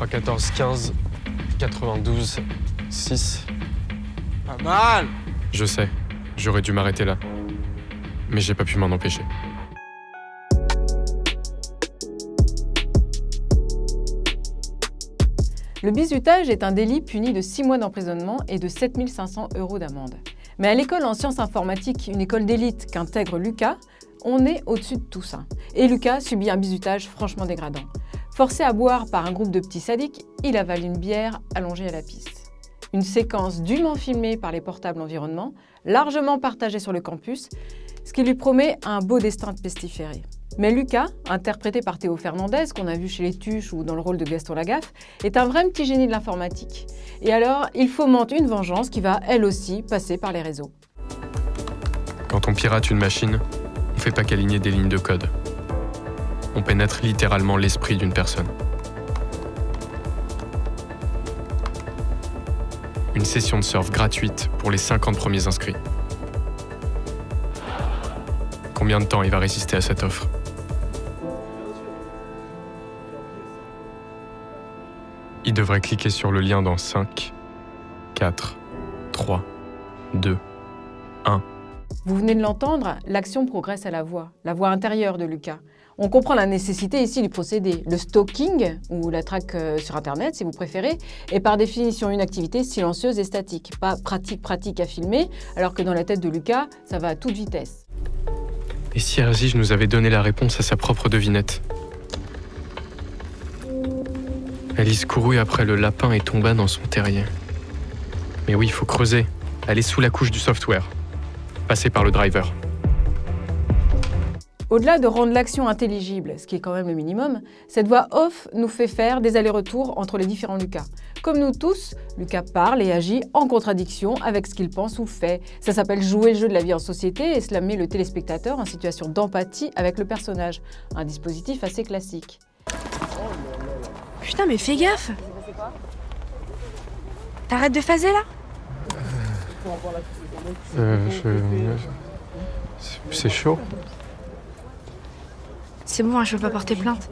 314 15 92 6. Pas mal. Je sais, j'aurais dû m'arrêter là. Mais j'ai pas pu m'en empêcher. Le bizutage est un délit puni de 6 mois d'emprisonnement et de 7 500 € d'amende. Mais à l'école en sciences informatiques, une école d'élite qu'intègre Lucas, on est au-dessus de tout ça. Et Lucas subit un bizutage franchement dégradant. Forcé à boire par un groupe de petits sadiques, il avale une bière allongée à la piste. Une séquence dûment filmée par les portables environnement, largement partagée sur le campus, ce qui lui promet un beau destin de pestiféré. Mais Lucas, interprété par Théo Fernandez, qu'on a vu chez Les Tuches ou dans le rôle de Gaston Lagaffe, est un vrai petit génie de l'informatique. Et alors, il fomente une vengeance qui va, elle aussi, passer par les réseaux. Quand on pirate une machine, on ne fait pas qu'aligner des lignes de code. On pénètre littéralement l'esprit d'une personne. Une session de surf gratuite pour les 50 premiers inscrits. Combien de temps il va résister à cette offre ? Il devrait cliquer sur le lien dans 5, 4, 3, 2, 1. Vous venez de l'entendre, l'action progresse à la voix intérieure de Lucas. On comprend la nécessité ici du procédé. Le stalking, ou la traque sur Internet si vous préférez, est par définition une activité silencieuse et statique, pas pratique à filmer, alors que dans la tête de Lucas, ça va à toute vitesse. Et si Erzige nous avait donné la réponse à sa propre devinette ? Alice courut après le lapin et tomba dans son terrier. Mais oui, il faut creuser, aller sous la couche du software, passer par le driver. Au-delà de rendre l'action intelligible, ce qui est quand même le minimum, cette voix off nous fait faire des allers-retours entre les différents Lucas. Comme nous tous, Lucas parle et agit en contradiction avec ce qu'il pense ou fait. Ça s'appelle jouer le jeu de la vie en société et cela met le téléspectateur en situation d'empathie avec le personnage. Un dispositif assez classique. Putain, mais fais gaffe! T'arrêtes de phaser là? C'est chaud. C'est bon, je peux pas porter plainte.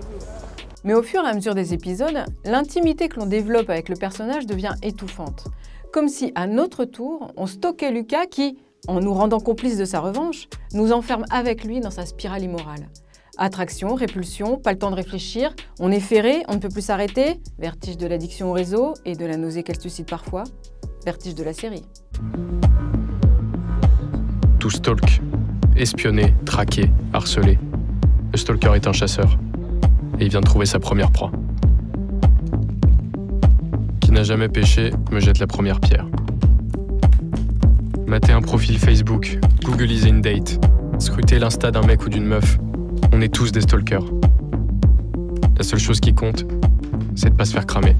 Mais au fur et à mesure des épisodes, l'intimité que l'on développe avec le personnage devient étouffante. Comme si, à notre tour, on stockait Lucas qui, en nous rendant complices de sa revanche, nous enferme avec lui dans sa spirale immorale. Attraction, répulsion, pas le temps de réfléchir, on est ferré, on ne peut plus s'arrêter, vertige de l'addiction au réseau et de la nausée qu'elle suscite parfois, vertige de la série. Tout stalk, espionner, traquer, harceler. Le stalker est un chasseur et il vient de trouver sa première proie. Qui n'a jamais péché me jette la première pierre. Mater un profil Facebook, googliser une date, scruter l'insta d'un mec ou d'une meuf. On est tous des stalkers. La seule chose qui compte, c'est de pas se faire cramer.